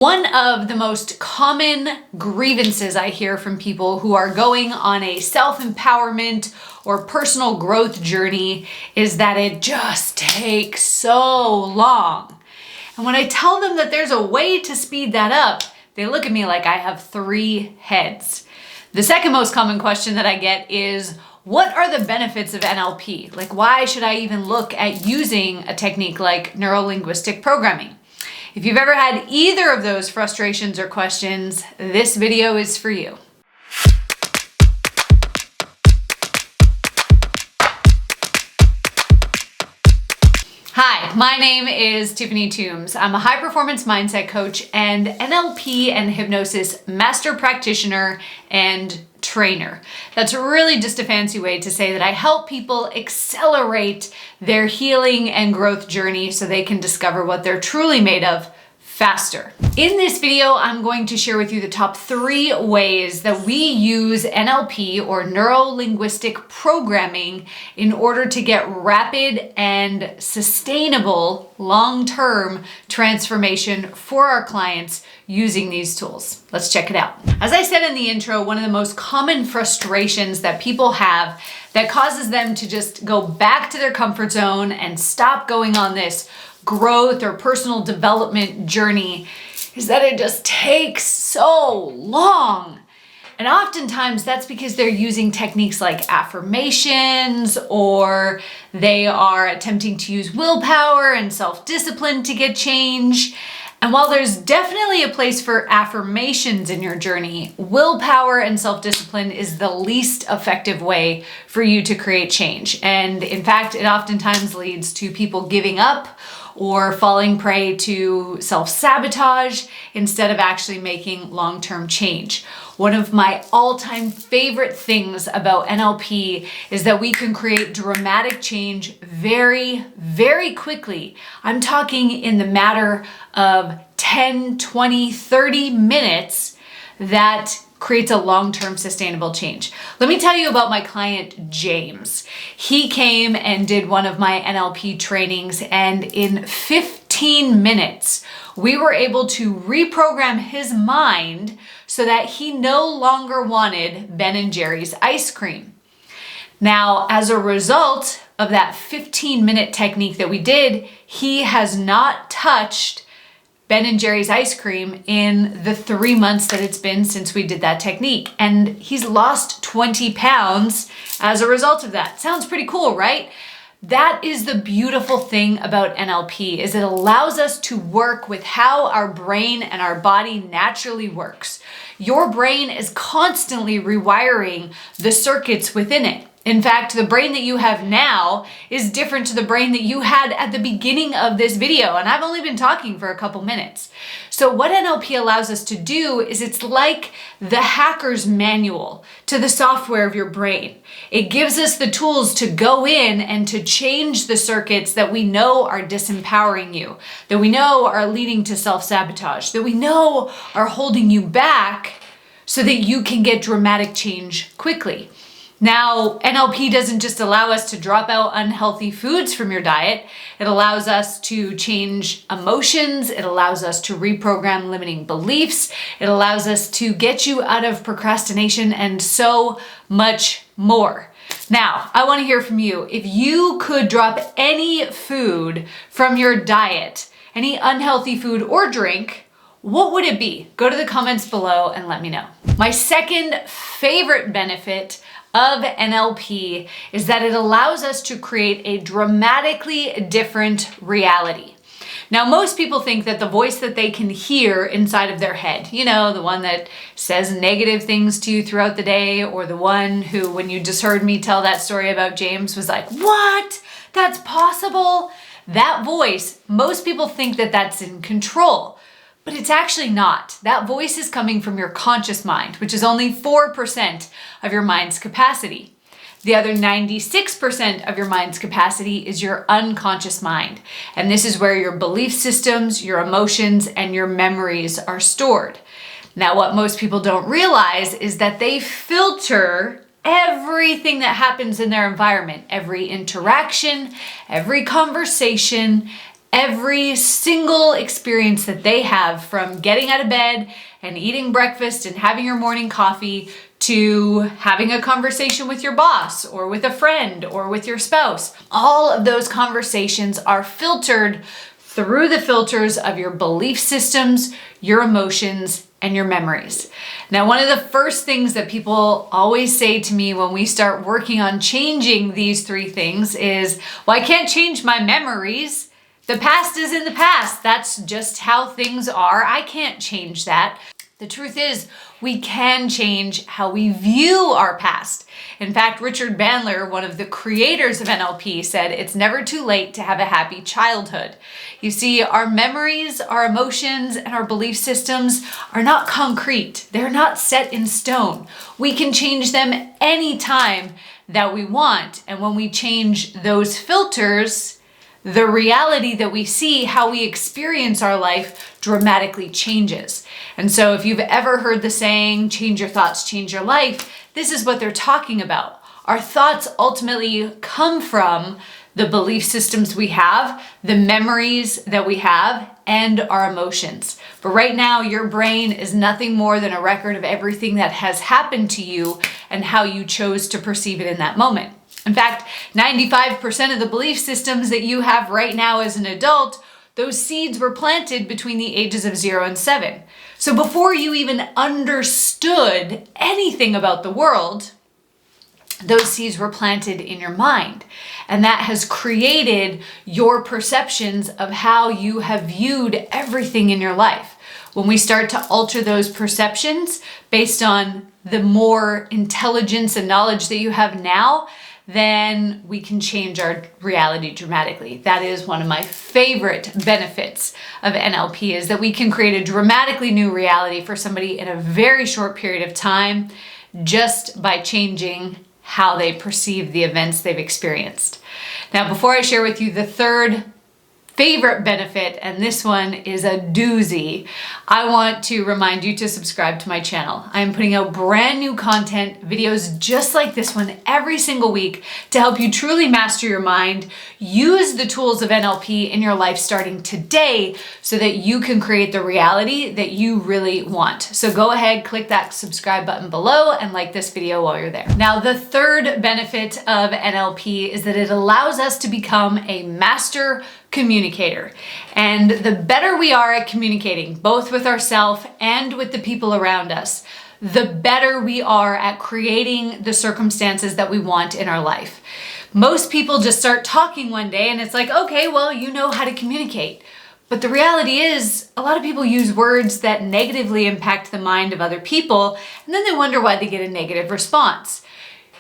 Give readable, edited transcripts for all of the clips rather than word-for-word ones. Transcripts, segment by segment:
One of the most common grievances I hear from people who are going on a self-empowerment or personal growth journey is that it just takes so long. And when I tell them that there's a way to speed that up, they look at me like I have three heads. The second most common question that I get is, what are the benefits of NLP? Like, why should I even look at using a technique like Neuro-Linguistic Programming? If you've ever had either of those frustrations or questions, this video is for you. Hi, my name is Tiffany Toombs. I'm a high-performance mindset coach and NLP and hypnosis master practitioner and trainer. That's really just a fancy way to say that I help people accelerate their healing and growth journey so they can discover what they're truly made of faster. In this video, I'm going to share with you the top 3 ways that we use NLP or Neuro-Linguistic Programming in order to get rapid and sustainable long-term transformation for our clients using these tools. Let's check it out. As I said in the intro, one of the most common frustrations that people have that causes them to just go back to their comfort zone and stop going on this growth or personal development journey is that it just takes so long. And oftentimes that's because they're using techniques like affirmations, or they are attempting to use willpower and self-discipline to get change. And while there's definitely a place for affirmations in your journey, willpower and self-discipline is the least effective way for you to create change. And in fact, it oftentimes leads to people giving up or falling prey to self-sabotage instead of actually making long-term change. One of my all-time favorite things about NLP is that we can create dramatic change very, very quickly. I'm talking in the matter of 10, 20, 30 minutes that creates a long-term sustainable change. Let me tell you about my client, James. He came and did one of my NLP trainings, and in 15 minutes, we were able to reprogram his mind so that he no longer wanted Ben & Jerry's ice cream. Now, as a result of that 15-minute technique that we did, he has not touched Ben & Jerry's ice cream in the 3 months that it's been since we did that technique. And he's lost 20 pounds as a result of that. Sounds pretty cool, right? That is the beautiful thing about NLP, is it allows us to work with how our brain and our body naturally works. Your brain is constantly rewiring the circuits within it. In fact, the brain that you have now is different to the brain that you had at the beginning of this video, and I've only been talking for a couple minutes. So what NLP allows us to do is it's like the hacker's manual to the software of your brain. It gives us the tools to go in and to change the circuits that we know are disempowering you, that we know are leading to self-sabotage, that we know are holding you back so that you can get dramatic change quickly. Now, NLP doesn't just allow us to drop out unhealthy foods from your diet. It allows us to change emotions. It allows us to reprogram limiting beliefs. It allows us to get you out of procrastination and so much more. Now, I want to hear from you. If you could drop any food from your diet, any unhealthy food or drink, what would it be? Go to the comments below and let me know. My second favorite benefit of NLP is that it allows us to create a dramatically different reality. Now, most people think that the voice that they can hear inside of their head, you know, the one that says negative things to you throughout the day, or the one who, when you just heard me tell that story about James, was like, what? That's possible? That voice, most people think that that's in control. But it's actually not. That voice is coming from your conscious mind, which is only 4% of your mind's capacity. The other 96% of your mind's capacity is your unconscious mind. And this is where your belief systems, your emotions, and your memories are stored. Now, what most people don't realize is that they filter everything that happens in their environment, every interaction, every conversation, every single experience that they have, from getting out of bed and eating breakfast and having your morning coffee to having a conversation with your boss or with a friend or with your spouse. All of those conversations are filtered through the filters of your belief systems, your emotions, and your memories. Now, one of the first things that people always say to me when we start working on changing these three things is, well, I can't change my memories. The past is in the past. That's just how things are. I can't change that. The truth is, we can change how we view our past. In fact, Richard Bandler, one of the creators of NLP, said it's never too late to have a happy childhood. You see, our memories, our emotions, and our belief systems are not concrete. They're not set in stone. We can change them anytime that we want. And when we change those filters, the reality that we see, how we experience our life, dramatically changes. And so if you've ever heard the saying, change your thoughts, change your life, this is what they're talking about. Our thoughts ultimately come from the belief systems we have, the memories that we have, and our emotions. But right now, your brain is nothing more than a record of everything that has happened to you and how you chose to perceive it in that moment. In fact, 95% of the belief systems that you have right now as an adult, those seeds were planted between the ages of 0 and 7. So before you even understood anything about the world, those seeds were planted in your mind. And that has created your perceptions of how you have viewed everything in your life. When we start to alter those perceptions based on the more intelligence and knowledge that you have now, then we can change our reality dramatically. That is one of my favorite benefits of NLP, is that we can create a dramatically new reality for somebody in a very short period of time just by changing how they perceive the events they've experienced. Now, before I share with you the third favorite benefit, and this one is a doozy, I want to remind you to subscribe to my channel. I am putting out brand new content, videos just like this one every single week to help you truly master your mind, use the tools of NLP in your life starting today so that you can create the reality that you really want. So go ahead, click that subscribe button below and like this video while you're there. Now, the third benefit of NLP is that it allows us to become a master communicator. And the better we are at communicating, both with ourselves and with the people around us, the better we are at creating the circumstances that we want in our life. Most people just start talking one day and it's like, okay, well, you know how to communicate. But the reality is, a lot of people use words that negatively impact the mind of other people, and then they wonder why they get a negative response.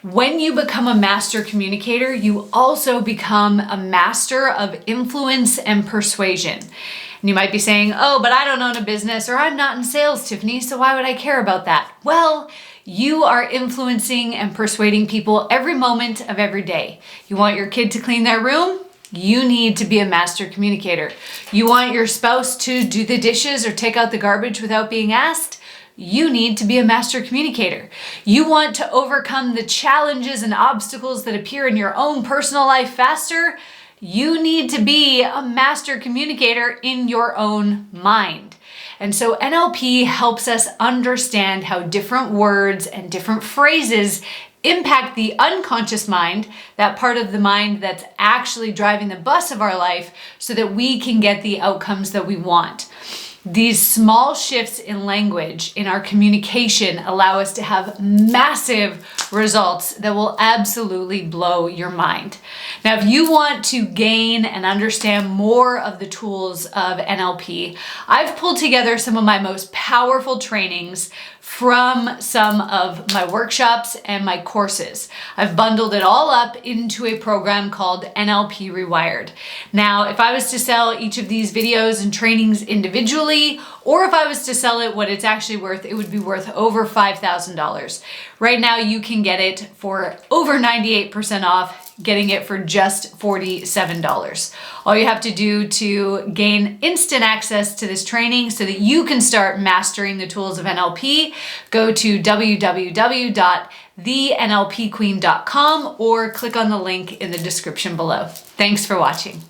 When you become a master communicator, you also become a master of influence and persuasion. And you might be saying, oh, but I don't own a business, or I'm not in sales, Tiffany, so why would I care about that? Well, you are influencing and persuading people every moment of every day. You want your kid to clean their room? You need to be a master communicator. You want your spouse to do the dishes or take out the garbage without being asked? You need to be a master communicator. You want to overcome the challenges and obstacles that appear in your own personal life faster? You need to be a master communicator in your own mind. And so NLP helps us understand how different words and different phrases impact the unconscious mind, that part of the mind that's actually driving the bus of our life, so that we can get the outcomes that we want. These small shifts in language in our communication allow us to have massive results that will absolutely blow your mind. Now, if you want to gain and understand more of the tools of NLP, I've pulled together some of my most powerful trainings from some of my workshops and my courses. I've bundled it all up into a program called NLP Rewired. Now, if I was to sell each of these videos and trainings individually, or if I was to sell it what it's actually worth, it would be worth over $5,000. Right now, you can get it for over 98% off, getting it for just $47. All you have to do to gain instant access to this training so that you can start mastering the tools of NLP, go to www.thenlpqueen.com or click on the link in the description below. Thanks for watching.